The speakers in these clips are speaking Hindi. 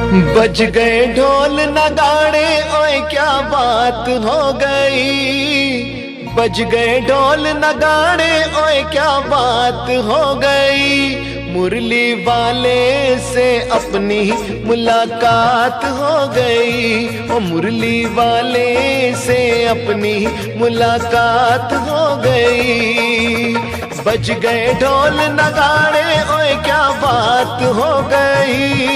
बज गए ढोल नगाड़े, ओए क्या बात हो गई। बज गए ढोल नगाड़े, ओए क्या बात हो गई। मुरली वाले से अपनी मुलाकात हो गई। ओ मुरली वाले से अपनी मुलाकात हो गई। बज गए ढोल नगाड़े, ओए क्या बात हो गई।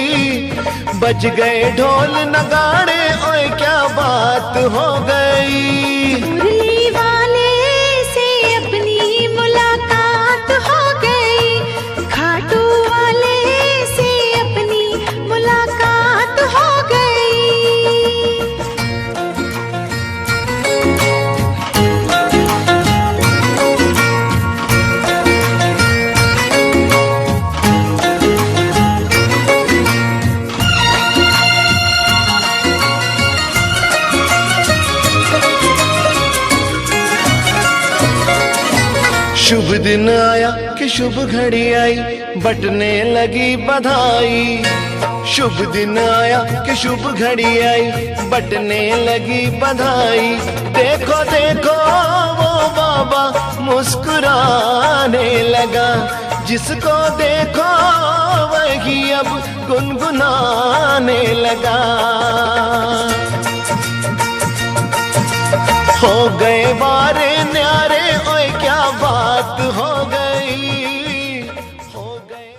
बज गए ढोल नगाड़े, ओए क्या बात हो गई। मुरली वाले से अपनी मुलाकात हो गई। खाटू वाले से अपनी मुलाकात हो गई। शुभ दिन आया कि शुभ घड़ी आई, बटने लगी बधाई। शुभ दिन आया कि शुभ घड़ी आई, बटने लगी बधाई। देखो देखो वो बाबा मुस्कुराने लगा। जिसको देखो वही अब गुनगुनाने लगा। हो गए बारे न्यारे, ओए क्या बात हो गई। हो गए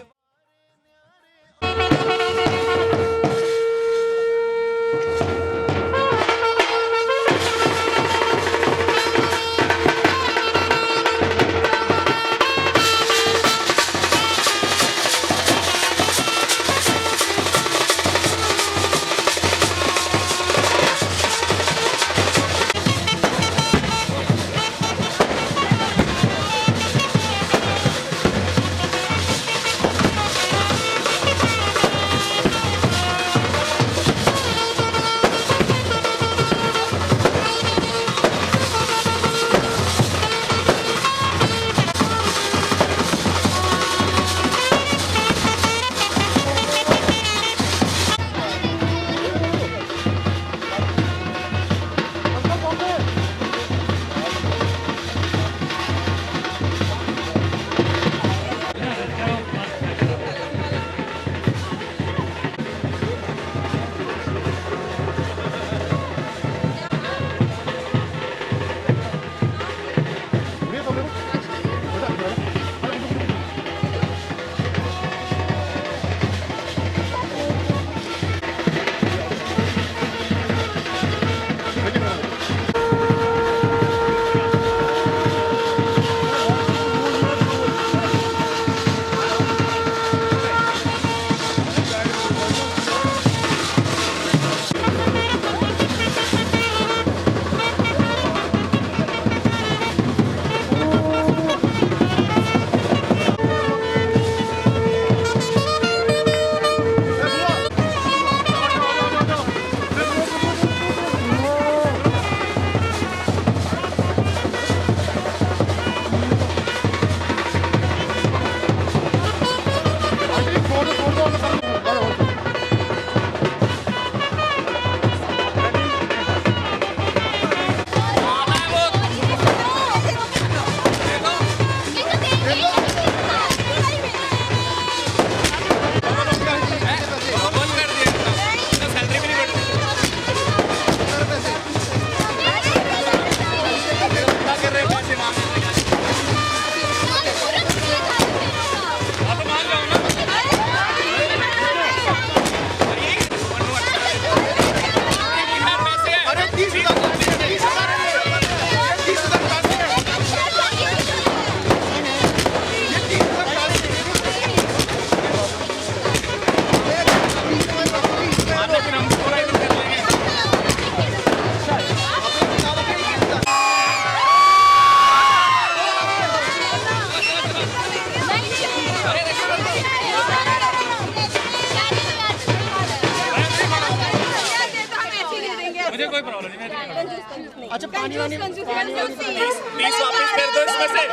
मुझे कोई प्रॉब्लम नहीं। अच्छा पानी वानी प्लीज वापस कर दो इसमें से।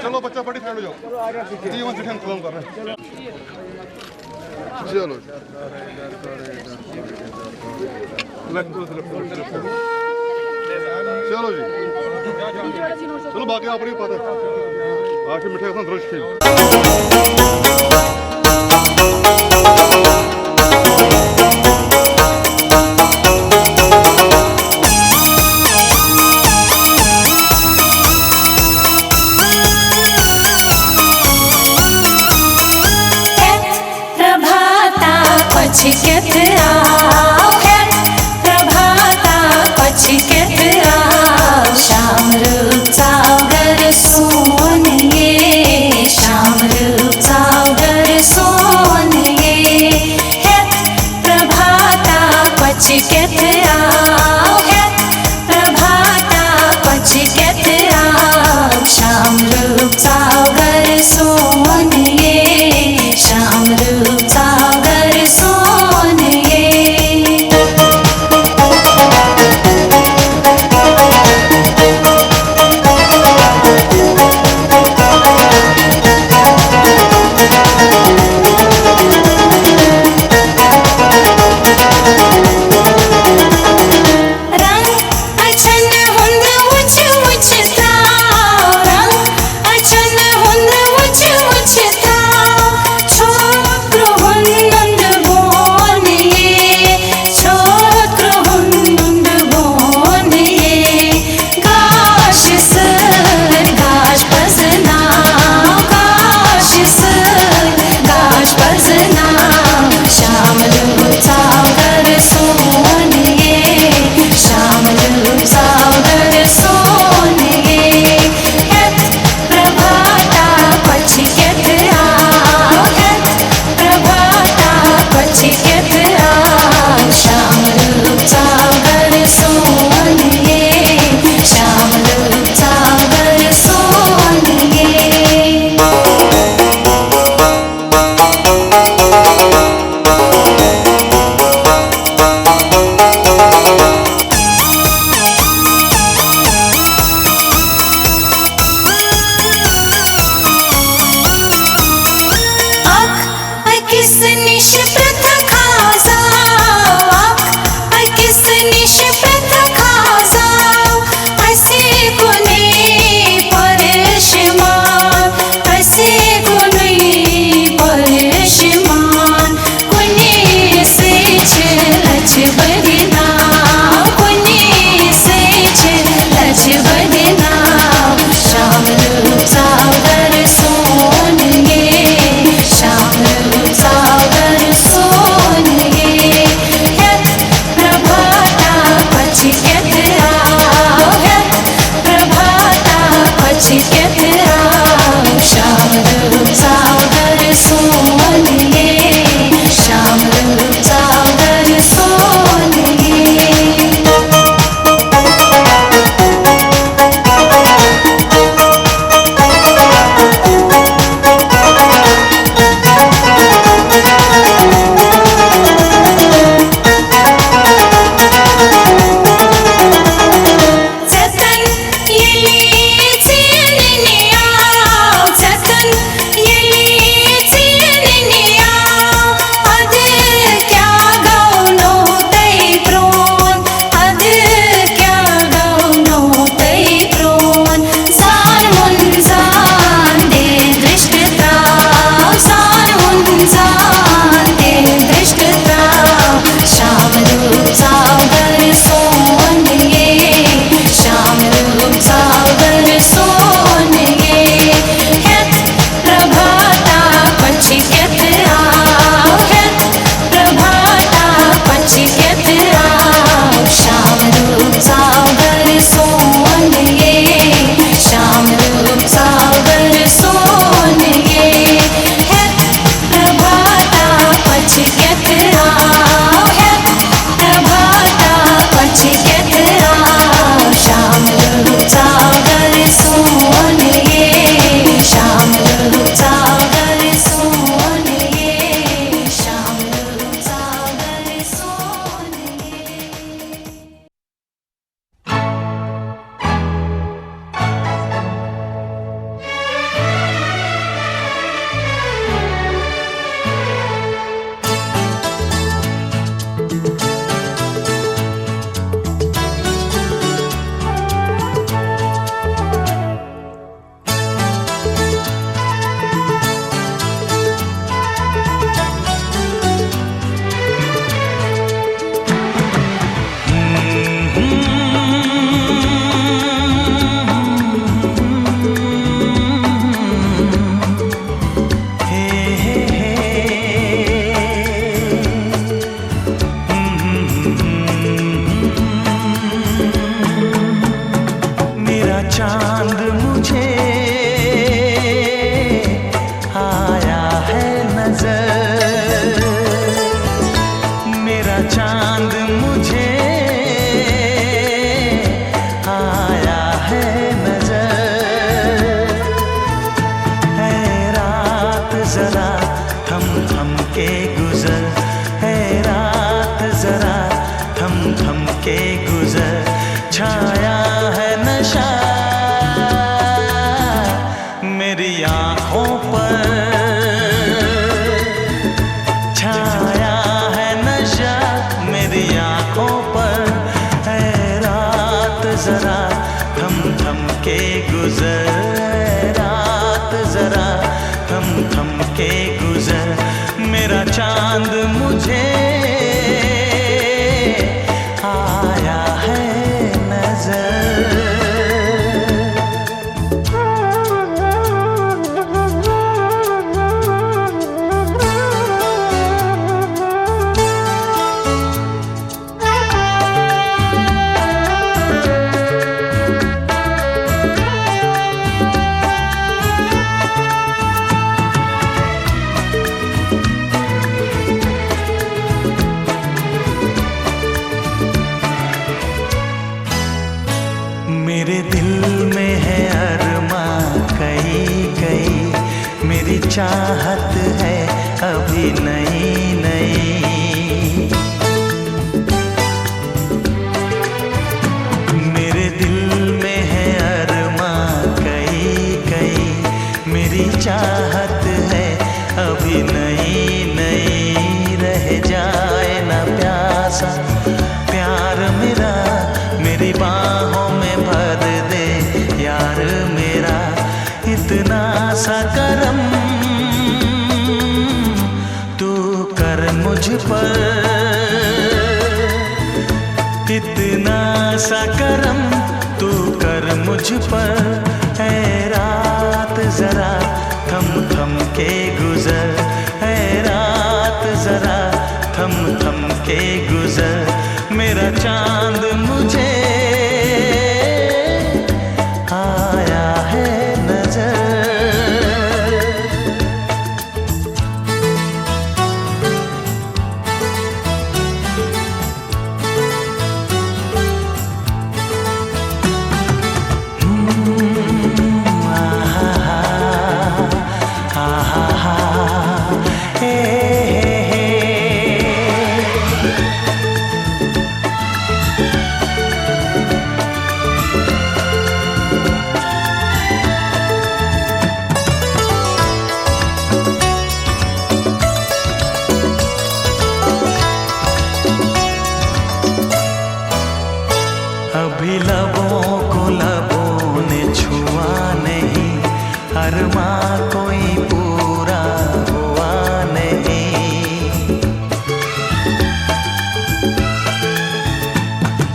चलो बच्चा बड़ी फ्रेंड हो जाओ। जीवन चिट्ठियां कलम कर रहे हैं। चलो चलो जी, चलो बाकी आप नहीं पता आखिर मिठाई खान दृश्य चांद मुझे आया है नजर, मेरा चांद मुझे आया है नजर। है रात जरा थम थम के गुजर, है रात जरा थम थम के गुजर। छाया है नशा मेरी आँखों पर, छाया है नशा मेरी आँखों पर। है रात जरा थम थम के गुजर, है रात जरा थम थम के गुजर। मेरा चांद मुझे आया है नजर। मेरे दिल में है अरमा कई कई, मेरी चाहत है अभी नई नई। मेरे दिल में है अरमा कई कई, मेरी चाहत है अभी नई नई। रह जाए ना प्यासा प्यार मेरा, मेरी बाहों में भर दे यार मेरा। इतना सा करम तू कर मुझ पर, इतना सा करम तू कर मुझ पर। है रात जरा थम थम के गुजर, है रात जरा थम थम के गुजर। मेरा चांद मुझे आया है नजर। अभी लबों को लबों ने छुआ नहीं, अरमा कोई पूरा हुआ नहीं।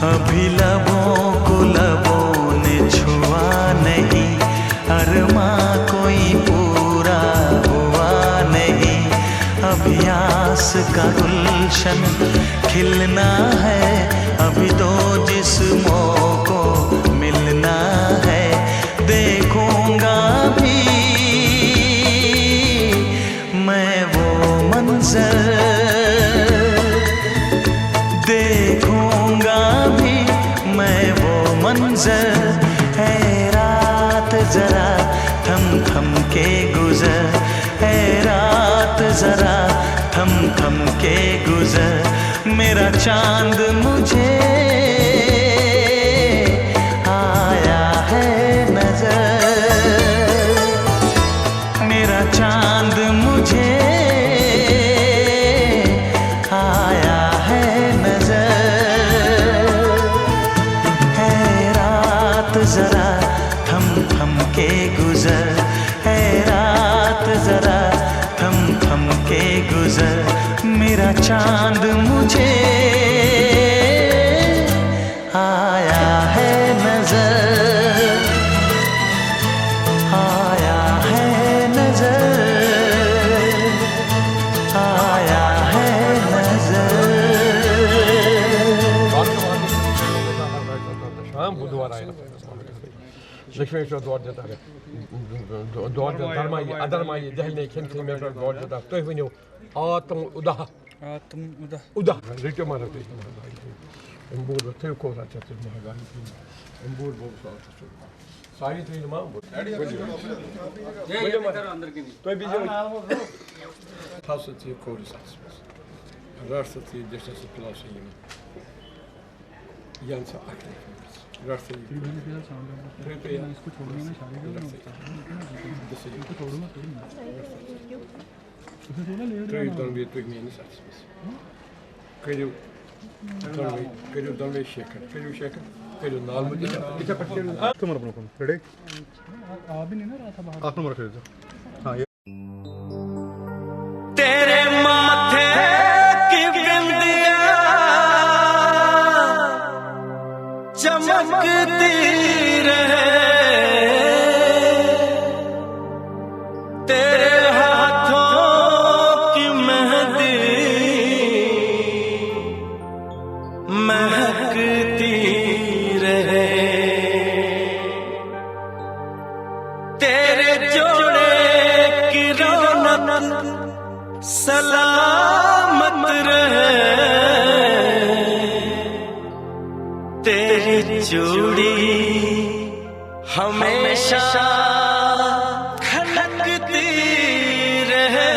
अभी लबों को लबों ने छुआ नहीं, अरमा कोई पूरा हुआ नहीं। अभी आस का गुलशन खिलना है, अभी दो जिस्मों को मिलना है। देखूंगा भी मैं वो मंजर, देखूंगा भी मैं वो मंजर। है रात जरा थम थम के गुजर, है रात जरा थम थम के गुजर। मेरा चांद मुझे आया है नजर, मेरा चांद मुझे आया है नजर। है रात जरा थम थम के गुजर, है रात जरा थम थम के गुजर। मेरा चांद मुझे आया है नजर, आया है नजर, आया है नजर। शाम बुधवार आएगा। ಲಕ್ಷ್ಮೇಶ್ವರ ದ್ವಾರ ಜೊತೆಗೆ ದ್ವಾರ ಧರ್ಮಾಯಿ ಅಧರ್ಮಾಯಿ ದಹನೆ ಕೆಂಚಮೇಶ್ವರ ದ್ವಾರ ಜೊತೆ ತೋಯ್ ವನ್ನು ಆತಂ ಉದಹ ಉದಹ ರಿಟು ಮಾಡುತ್ತೆ ಎಂಬೂರ್ ತೇವ್ ಕೋರ ಚತೆ ಮಹಾಗಾಯಿ ಎಂಬೂರ್ ಬೋಲ್ ಸಾಯಿ ತೇಲ್ ಮಾ ತೋಯ್ ಬಿಜೋ ಹಾಸತಿ ಕೋರ ಸಾಸ್ ರಾಷ್ಟ್ರತಿ ದೇಶಸ ಪ್ಲಾಸ್ ಯಮ यांचा राष्ट्रीय इसको छोड़ने में शादी इसको छोड़ूंगा तेरे माथे की बिंदिया चमकती रहे, तेरे हाथों की मेहंदी महकती रहे, तेरे जोड़े की रौनक सलामत रहे, तेरी चूड़ी हमेशा खनकती रहे।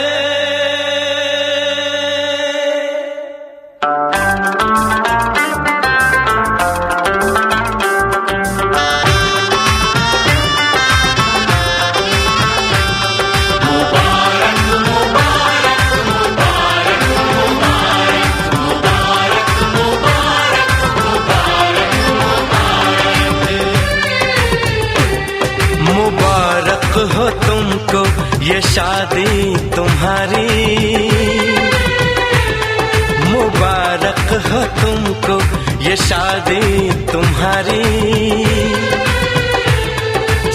मुबारक हो तुमको ये शादी तुम्हारी, मुबारक हो तुमको ये शादी तुम्हारी,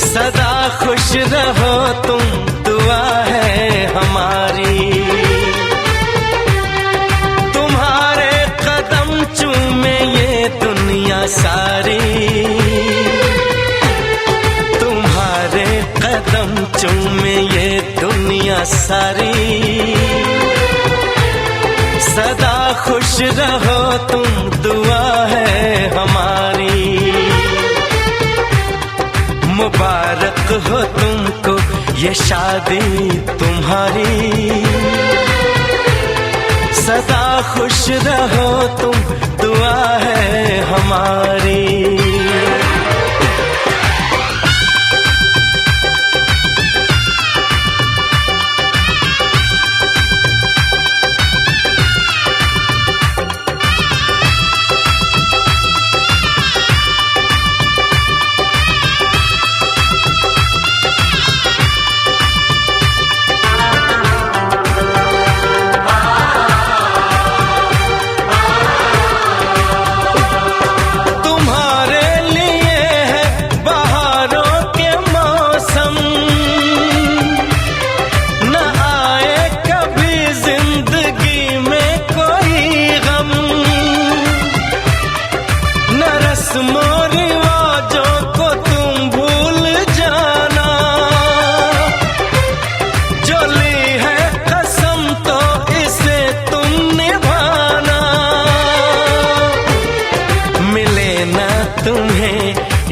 सदा खुश रहो तुम दुआ है हमारी, तुम्हारे कदम चूमे ये दुनिया सारी, कदम चूमे ये दुनिया सारी, सदा खुश रहो तुम दुआ है हमारी, मुबारक हो तुमको ये शादी तुम्हारी, सदा खुश रहो तुम दुआ है हमारी।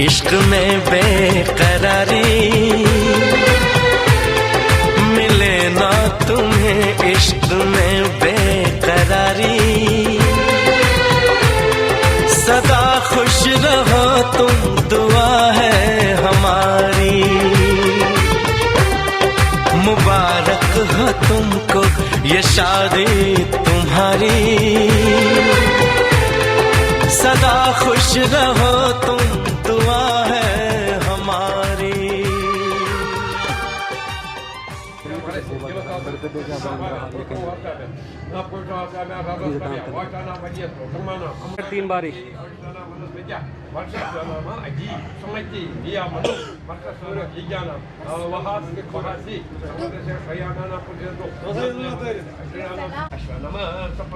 इश्क में बेकरारी मिले ना तुम्हें, इश्क में बेकरारी, सदा खुश रहो तुम दुआ है हमारी, मुबारक हो तुमको ये शादी तुम्हारी, सदा खुश रहो तुम दुआ है हमारी। तीन बारी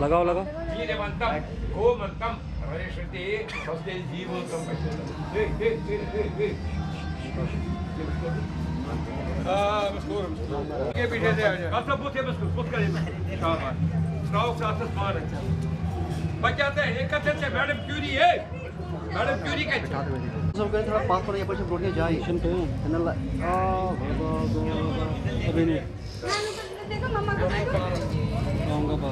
लगाओ लगाओ मैडम क्यूरी है मैडम क्यूरी का सब कह थोड़ा पास पर यहाँ पर ब्रोड के जाए शन पे नल अभी नहीं आऊंगा बा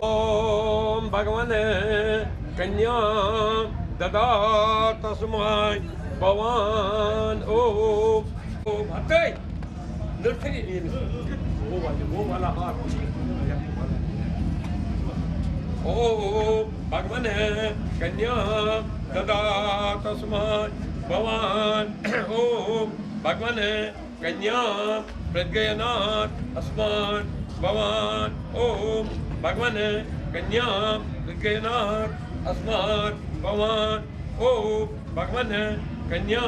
ओम भगवान कन्या ददा तस्मै भवान ओम हटे नृत्य वो वाला हाथ ओम भगवान कन्या ददा तस्मै भवान ओम भगवान कन्या प्रज्ञानात् अस्मान् भवान ओम भगवान कन्या प्रज्ञानात् अस्मान् भवान ओम भगवान कन्या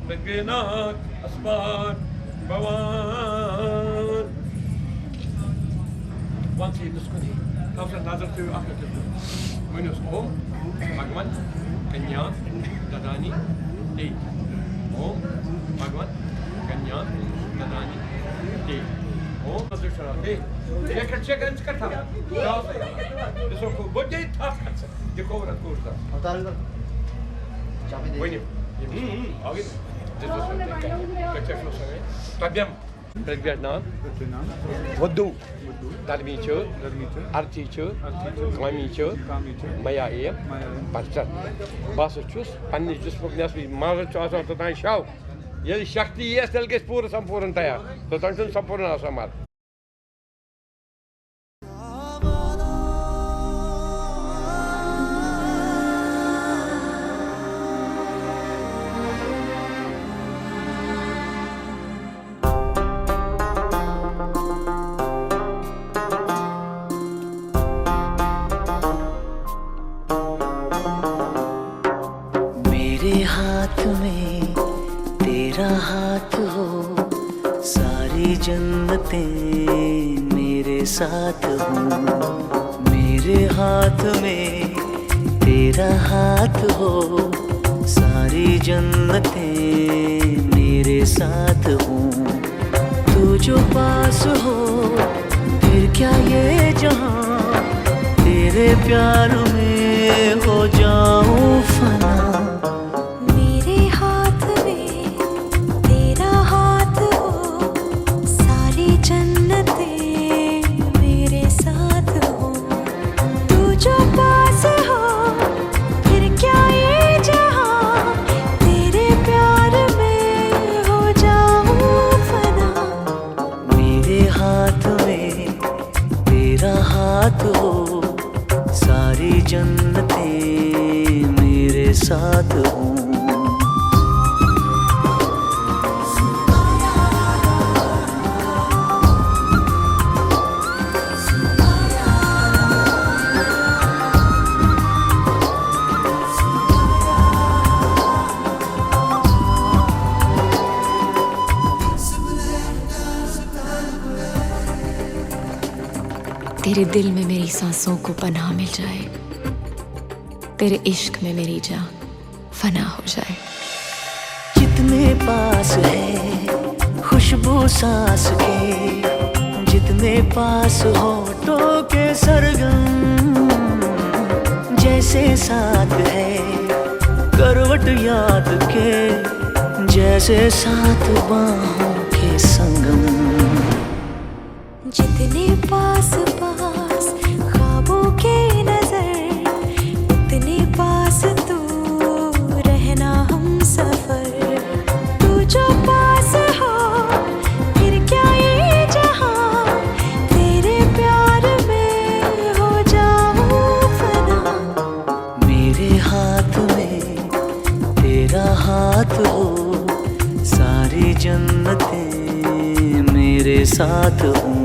प्रज्ञानात् अस्मान् भवान Once he discussed, after another two after minus Om Bhagwan Kanya Dadani 8 Om Bhagwan Kanya Dadani 8 Om Adishara 8 check and cut out this one good day task the cover of course अवतार कर चाबी दे when you आगे this was कच्चे फ्लो से तब्यम प्रज्ञानाथ वधु धर्मीचो अर्चीचो कामीचो मया एम परचत बस चुस पन्ने जिस्मुक नस्बी मार आसान तोतान शाव ये शक्ति ये तेल के पूर्ण संपूर्ण तैयार तोतान संपूर्ण आसान मार हाथ में तेरा हाथ हो सारी जन्नतें मेरे साथ हो मेरे हाथ में तेरा हाथ हो सारी जन्नतें मेरे साथ हो तू जो पास हो फिर क्या ये जहां तेरे प्यार में हो जाऊं फना सारी जन्नतें मेरे साथ हों तेरे दिल में मेरी सांसों को पनाह मिल जाए तेरे इश्क में मेरी जान फना हो जाए जितने पास है खुशबू सांस के जितने पास होठों के सरगम जैसे साथ है करवट याद के जैसे साथ बाहों के संगम जितने पास पास ख्वाबों के नजर उतने पास तू रहना हम सफर तू जो पास हो फिर क्या ये जहां तेरे प्यार में हो जाऊं फना मेरे हाथ में तेरा हाथ हो सारी जन्नतें मेरे साथ हों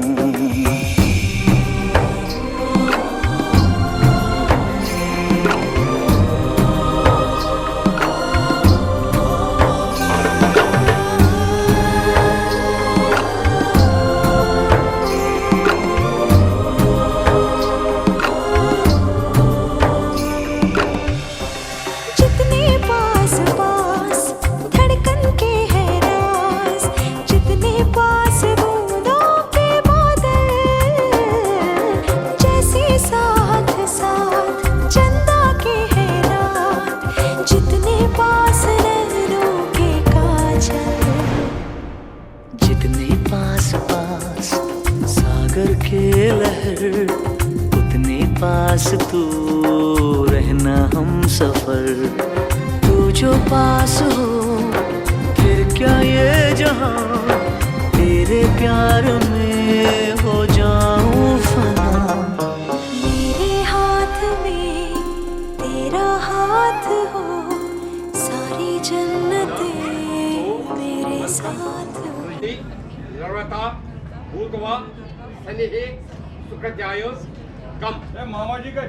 पास तू रहना हम सफर, तू जो पास हो फिर क्या ये जहां, तेरे प्यार में हो जाऊं फना। मेरे हाथ में तेरा हाथ हो, सारी जन्नतें मेरे साथ हो। Narvata, Bhutva, Sanihi, Sukratayos, come. मामा जी का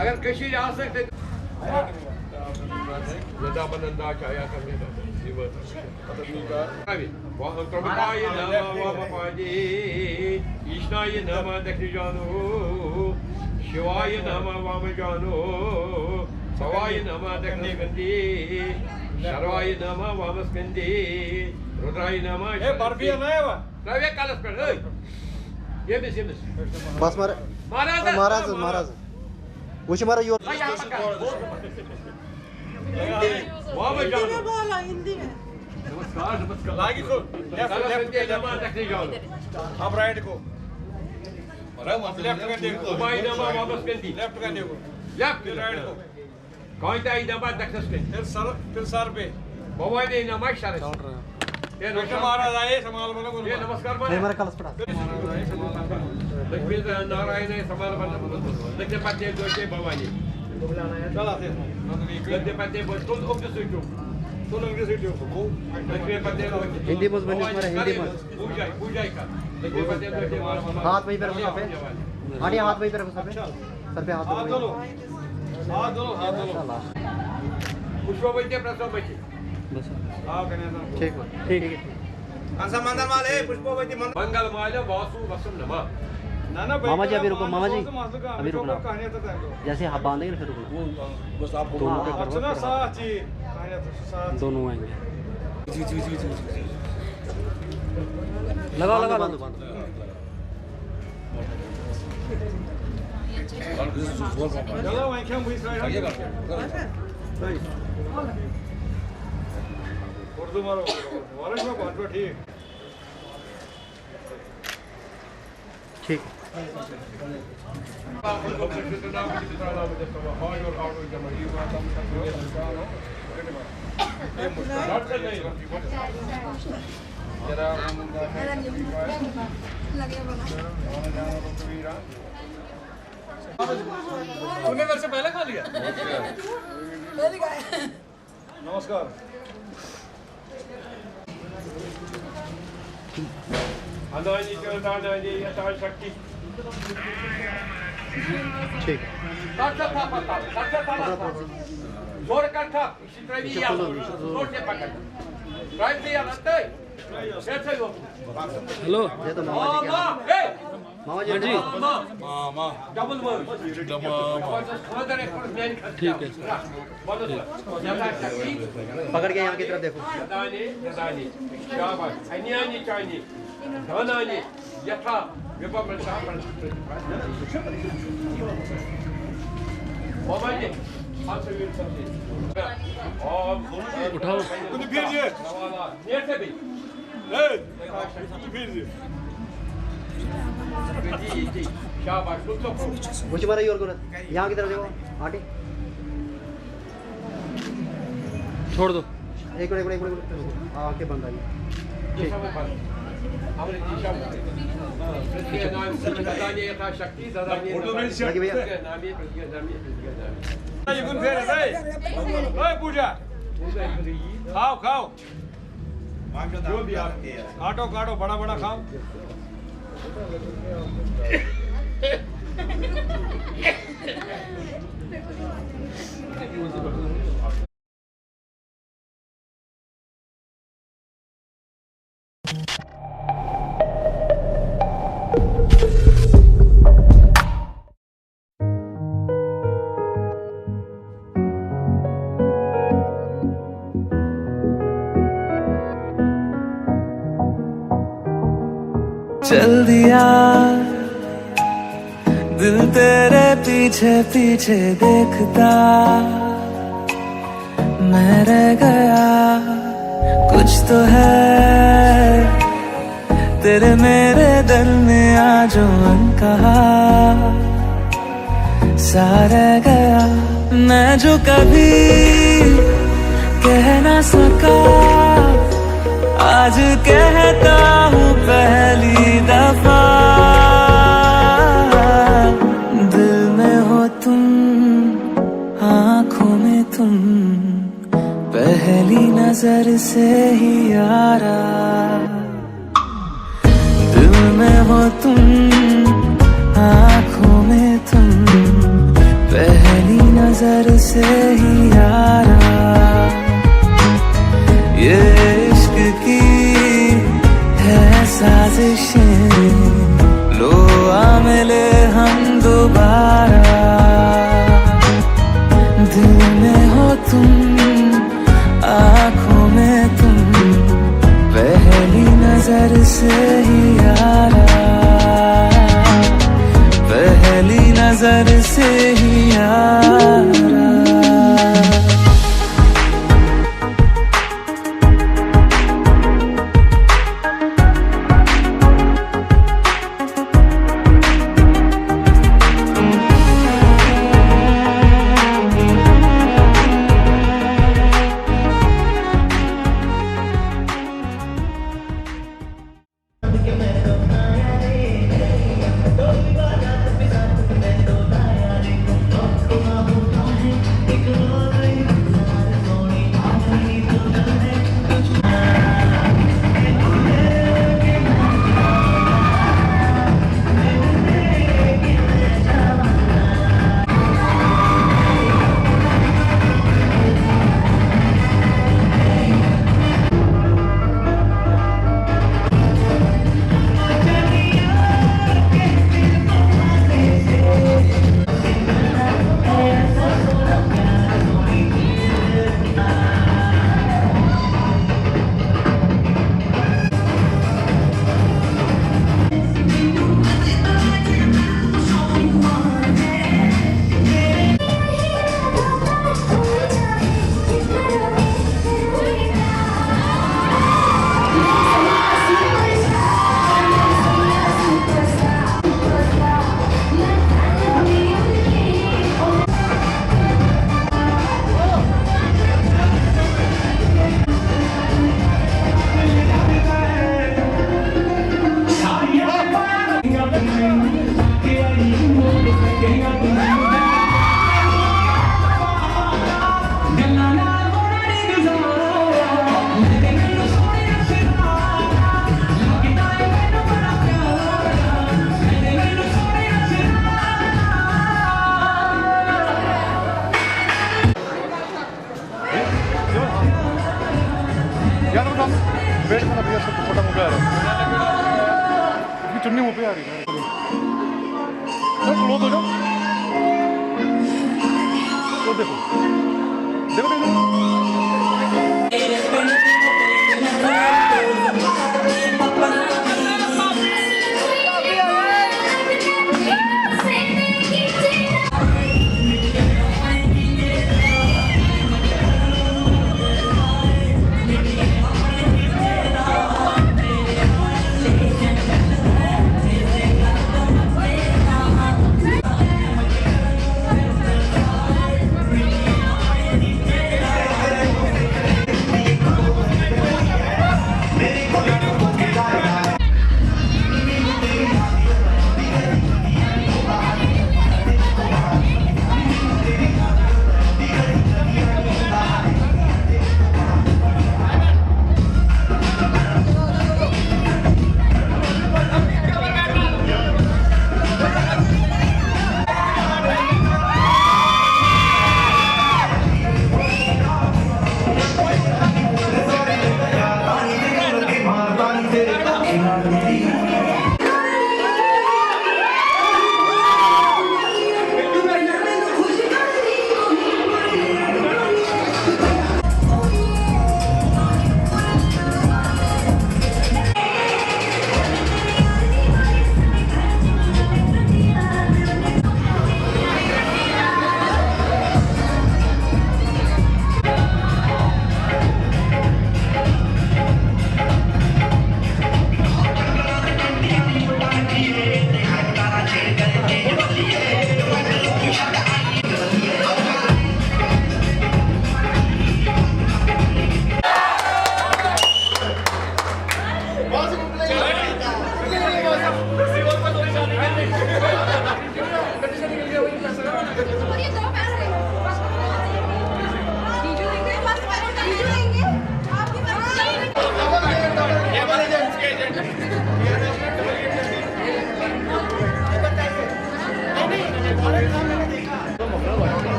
अगर कशी आ सकते यदा बनंदा छाया करने का जीव प्रभुताय नमः वामपादे, ईशाय नमः दक्षिणानो, शिवाय नमः वामजानो, भवाय नमः दक्षिणे गंधे, शर्वाय नमः वामस्कंदे, रुद्राय नमः। ए बर्फी है ना ये कालस पर ये भी बस महाराज महाराज वो हमारा यो वामजानो। नमस्कार नमस्कार लागी को लेफ्ट नमः दक्षिणानो, अब राइट को लेफ्ट का देखो, भवाय नमः वामस्कंदे, लेफ्ट का देखो, लेफ्ट राइट को कौन सा नमः दक्षिण, फिर सर पे भवाय नमः शरद। ये महाराज आए समाल बना ये नमस्कार हमारा कलश पड़ा लक्ष्मी नारायण समाल बना लक्ष्मी पत्नी दोषे भवानी चला लक्ष्मी पत्नी तुम उपज सुचो तुम अंग्रेजी सुचो लक्ष्मी पत्नी हिंदी में बने हमारा हिंदी में पूजा पूजा का लक्ष्मी पत्नी दोषे हाथ वहीं पे रखो सर पे, आगे हाथ वहीं पे रखो सर पे, सर पे हाथ दोनों हाथ दोनों पुष्प बच्चे प्रसव बच्चे ठीक है ठीक है। मंगल माल वासु वसुम नमः। मामा जी अभी रुको, मामा जी अभी रुकना, जैसे आप बांधेंगे फिर रुकना, बस आप दोनों के करवा दोनों आएंगे। लगाओ लगाओ बांधो बांधो। चलो वहीं क्या मुझे उर्दू मारो वारस में बात ठीक ठीक तूने मेरे से पहले खा लिया नमस्कार अनानी चलदानी यथा शक्ति ठीक जोर कर था इसी तरह भी याद जोर से पकड़ राइट से याद आते कैसे हो हेलो ये तो मामा जी क्या मामा जी जी मामा डबल वर्ड ठीक है पकड़ के यहाँ की तरफ देखो दानी दानी शाबाश अन्यानी चानी धनानी यथा विपमन शापन बाबा जी हाथ से वीर सबसे उठाओ तूने फिर जी ये से भी तू फिर जी जी शाबाश कुछ तो कुछ मारा योर को यहाँ की तरफ देखो आटे छोड़ दो एक मिनट आके बंद आ गई ठीक हमारे दिशा में नाम दानी यथा शक्ति दानी लगी भैया नामी प्रतिगामी ये कौन फिर है ओए पूजा खाओ खाओ जो भी आप काटो काटो बड़ा बड़ा खाओ चल दिया दिल तेरे पीछे पीछे देखता, मैं रह गया कुछ तो है तेरे मेरे दिल में आज कहा सा रह गया, मैं जो कभी कह ना सका आज कहता हूँ पहली दफा। दिल में हो तुम, आँखों में तुम, पहली नजर से ही यारा। दिल में हो तुम, आँखों में तुम, पहली नजर से ही यारा। ये इश्क की है साजिशें, लो आ मिले हम दोबारा। दिल में हो तुम, आँखों में तुम, पहली नजर से ही यारा, पहली नजर से ही यारा। वेट करना भैया, सब छोटा मुँह पे आ रहा है, चुन्नी मुँह पे आ रही है। क्लोज हो जाओ, तो देखो देखो देखो।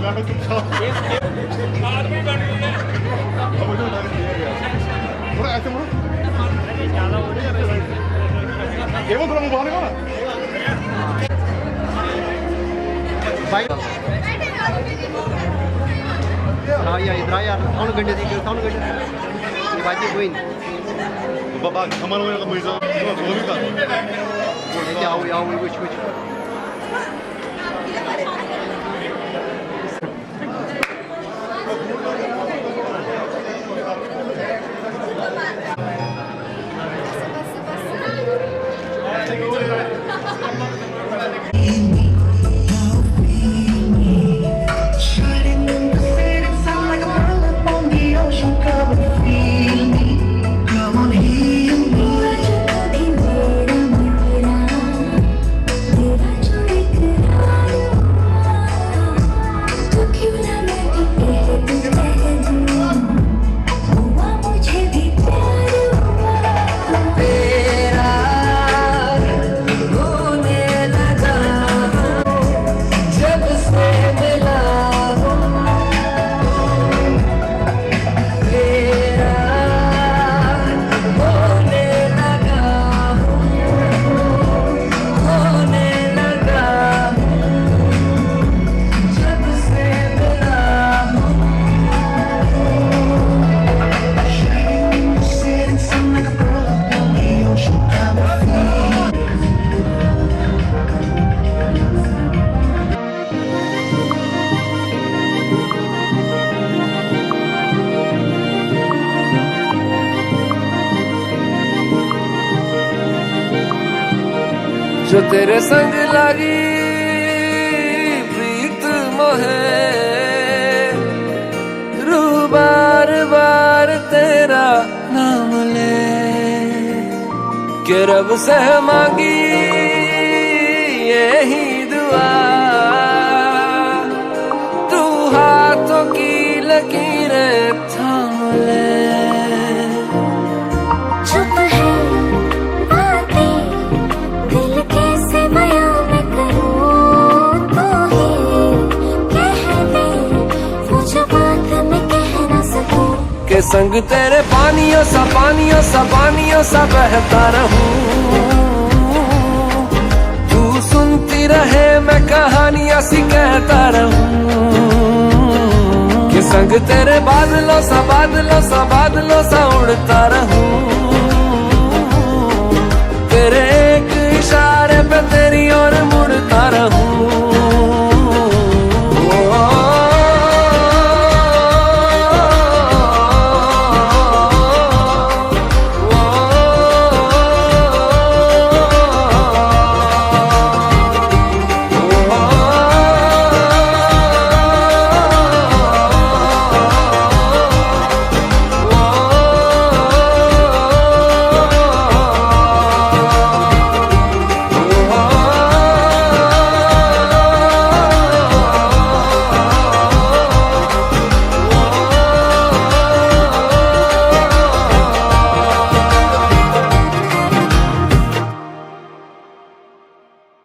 नाटक चुपचाप आदमी बन गई है अब मुझे बता रही है थोड़ा ऐसे मुड़ो ये वो थोड़ा मुंह बाहर निकालो भाई या इधर यार कौन गंडे दी कौन गंडे बाजी कोई बाबा हमारा वो का मुझे वो भी कर नहीं आओ कुछ जो तेरे संग लगी प्रीत मोहे रू बार बार तेरा नाम ले के रब से मांगी यही दुआ तू हाथों की लकीरें थाम ले के संग तेरे पानियों सा बहता रहूं तू सुनती रहे मैं कहानियां सी कहता रहूं के संग तेरे बादलों सा उड़ता रहूं तेरे एक इशारे पे तेरी ओर मुड़ता रहूं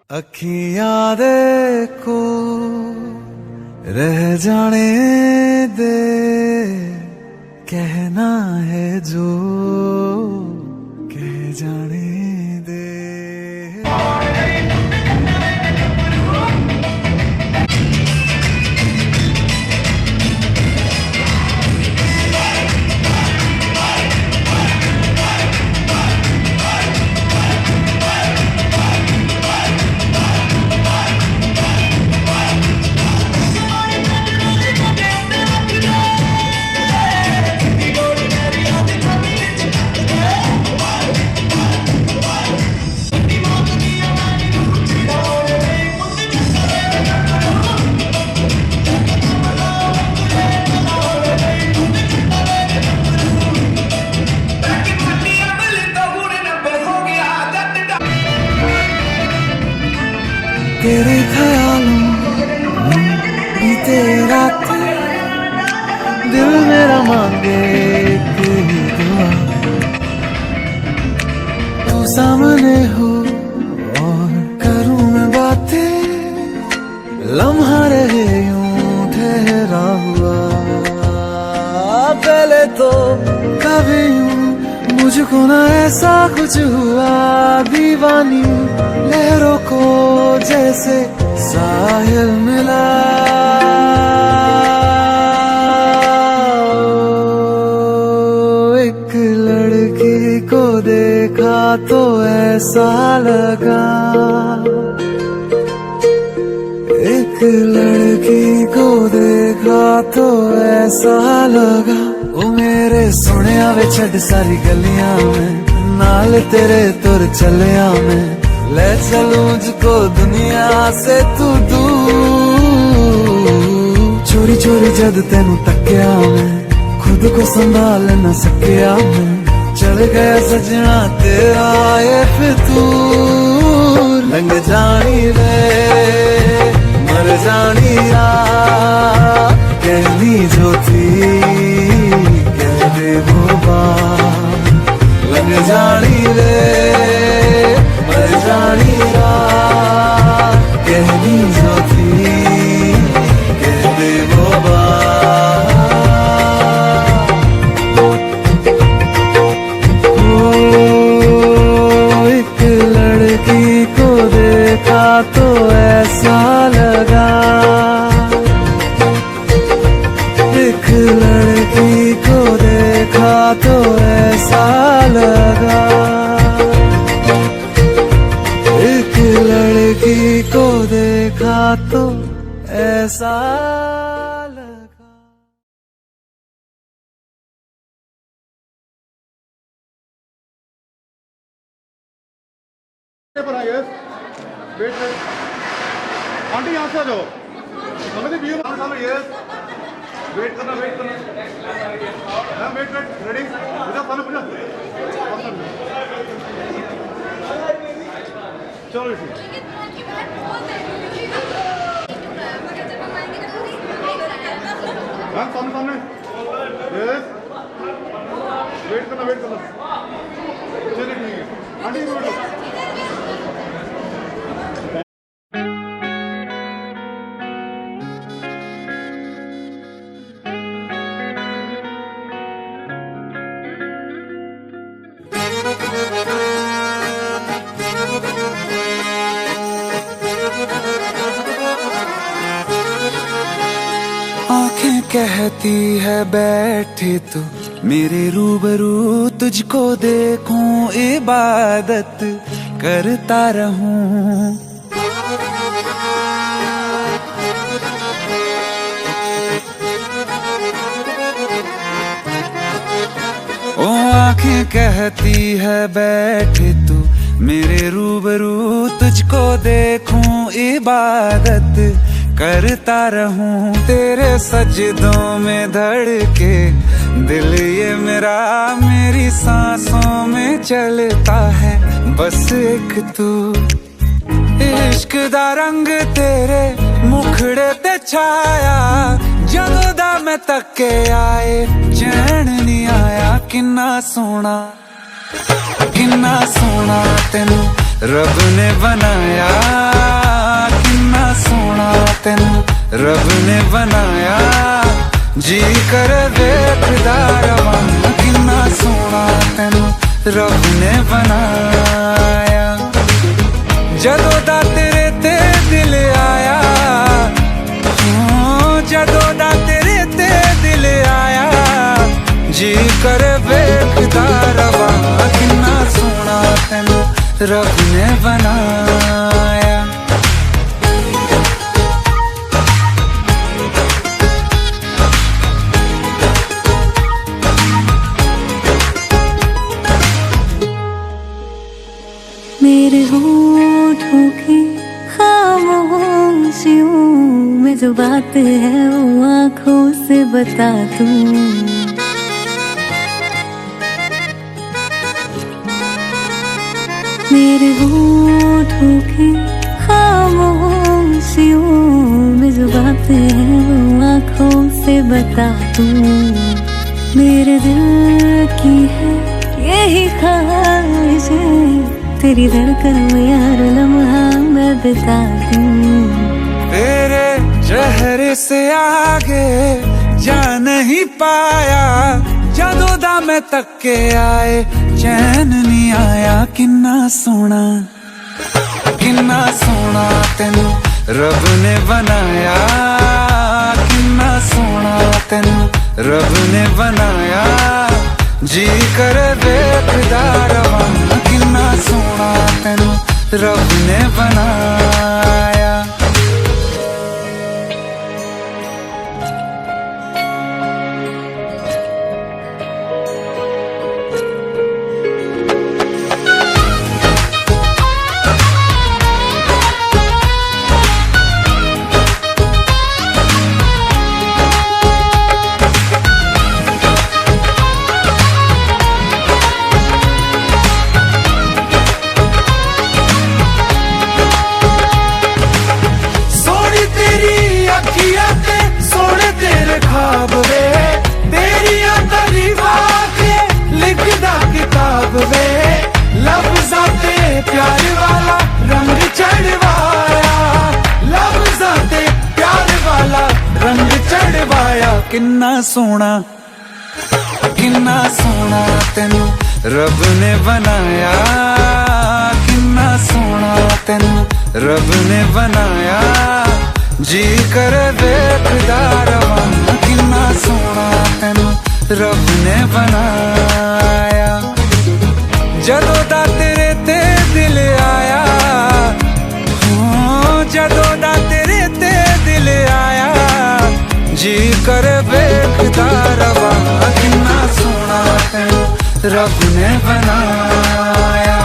अखियां देखो रह जाने दे कहना है जो कह जाने दे तेरे ख्यालों में तेरा दिल मेरा मांगे एक ही दुआ तू सामने हो और करूं मैं बातें लम्हा रहे यूं ठहरा चेहरा हुआ। पहले तो कभी यूं मुझको ना ऐसा कुछ हुआ, दीवानी लहरों को जैसे साहिल मिला। एक लड़की को देखा तो ऐसा लगा, एक लड़की को देखा तो ऐसा लगा। ओ मेरे सोनिया वे छड़ सारी गलियां में, नाल तेरे तुर चलिया मैं, ले चलूं मुझको दुनिया से तू दूर। चोरी चोरी जद तेनू तकिया मैं, खुद को संभाल न सकिया मैं, चल गया सजना तेरा ये फितूर। लंघ जानी रे मर जानी रा, कहनी जो थी कह दे वो बात। लंघ जानी रे मर जानी रा, कहनी जो थी कह दे वो बात। एक लड़की को देखा तो ऐसा लगा, एक लड़की को देखा तो ऐसा लगा, एक लड़की को देखा तो ऐसा लगा। पर आइए, वेट वेट, आंटी यहाँ से आ जाओ, हमें तो बीयू सामने ये वेट करना मैम, वेट रेडी, पूजा सामने पूजा, चलो मैम सामने यस, वेट करना चलिए ठीक है आंटी बैठो। आंखें कहती है बैठे तू मेरे रूबरू, तुझको देखूं इबादत करता रहूं। ओ आंखें कहती है बैठे तू मेरे रूबरू, तुझको देखूं इबादत करता रहूं। तेरे सजदों में धड़के दिल ये मेरा, मेरी सांसों में चलता है बस एक तू। इश्क दा रंग तेरे मुखड़े ते छाया, जदों दा मैं तके आए चैन नहीं आया। किन्ना सोना तेनू रब ने बनाया, किन्ना सोना तेनू रब ने बनाया। जी कर देखदा रवां, किन्ना सोना तेनू रब ने बनाया। जदों दा तेरे ते दिल आया, जदों दा तेरे ते दिल आया, जी कर देखदा रवां, किन्ना सोना तेनू रब ने बनाया। मेरे होठों की खामोशियों में जो बात है वो आँखों से बता दूं। मेरे होठों की खामोशियों में जो बात है वो आँखों से बता दूं। मेरे दिल की है यही ख्वाहिश है, तेरी धड़कन में यार लम्हा मैं बिता दूं। तेरे चेहरे से आगे जा नहीं पाया, जदों दा मैं तक्के आए चैन नहीं आया। किन्ना सोना तेनू रब ने बनाया, किन्ना सोना तेनू रब ने बनाया। जी कर देखदा रवां, किन्ना सोना तेनू रब ने बनाया। प्यार वाला रंग चढ़वाया, लफ्ज़ां ते प्यार वाला रंग चढ़वाया। किन्ना सोना तेनू रब ने बनाया, किन्ना सोना तेनू रब ने बनाया। जी कर देखदा रवां, किन्ना सोना तेनू रब ने बनाया। जदों दा तेरे ते दिल आया, जदों दा तेरे ते दिल आया। जी कर देखदा रवां, किन्ना सोना तेनू रब ने बनाया।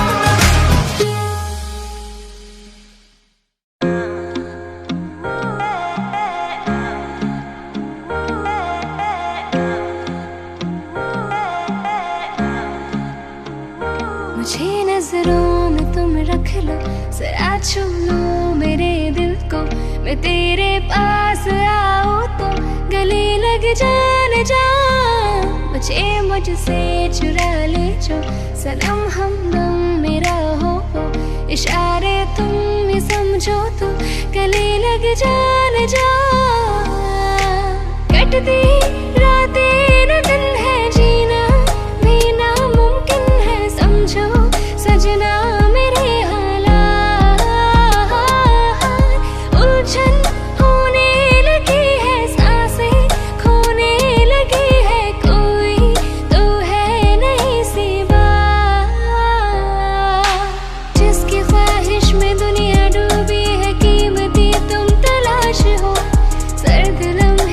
मुझे नजरों में तुम रख लो, जरा छू लो मेरे दिल को। मैं तेरे पास आऊं तो गले लग जान जा। मुझे मुझसे चुरा ले जो सनम हमदम मेरा हो। इशारे तुम ही समझो तो गले लग जान जा। कटती रातें न दिन है, जीना भी नामुमकिन है। समझो सजना मेरे हालात, उलझन होने लगी है, सांसें खोने लगी है। कोई तो है नहीं सिवा, जिसकी ख्वाहिश में दुनिया डूबी है। कीमती तुम तलाश हो, सर्द लम्हे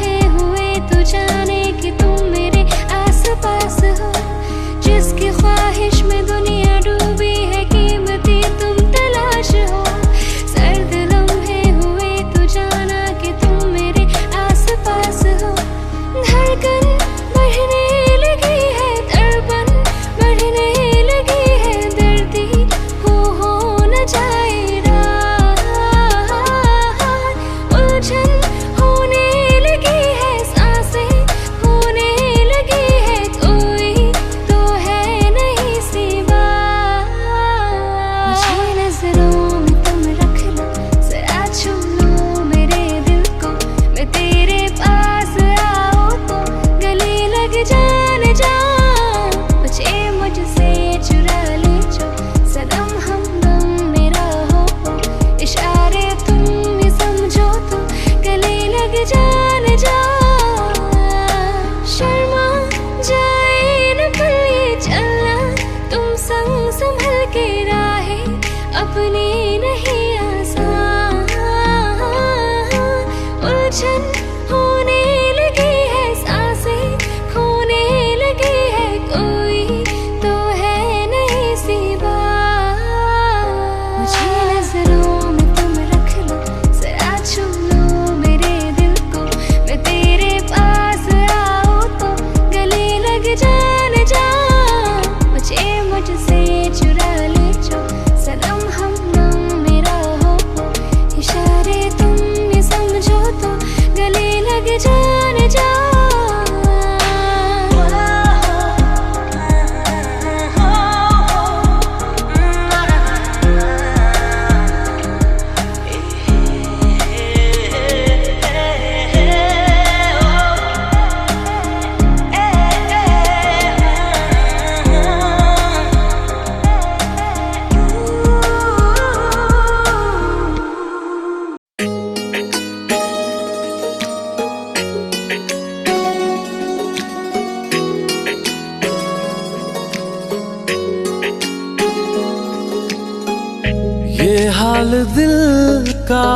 हाल दिल का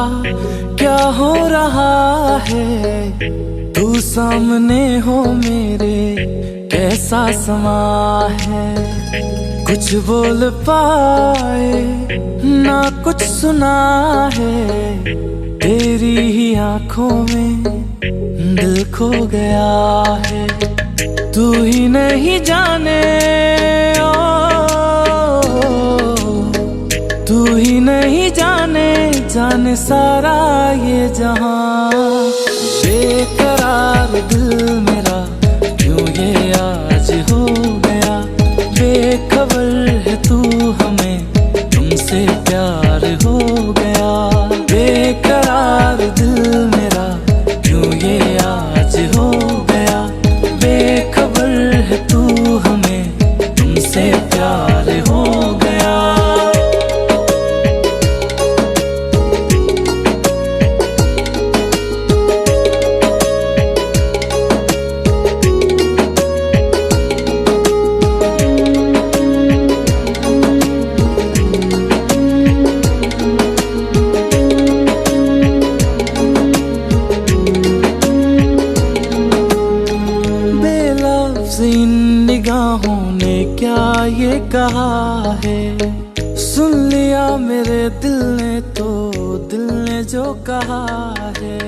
क्या हो रहा है, तू सामने हो मेरे कैसा समा है। कुछ बोल पाए ना कुछ सुना है, तेरी ही आंखों में दिल खो गया है। तू ही नहीं जाने ओ, तू ही नहीं जाने जाने सारा ये जहां। बेकरार दिल मेरा क्यों ये आज हो गया, बेखबर है तू हमें तुमसे प्यार हो गया। बेकरार दिल मेरा क्यों ये आज हो गया, बेखबर है तू हमें तुमसे प्यार हो गया। इन निगाहों ने क्या ये कहा है, सुन लिया मेरे दिल ने तो दिल ने जो कहा है।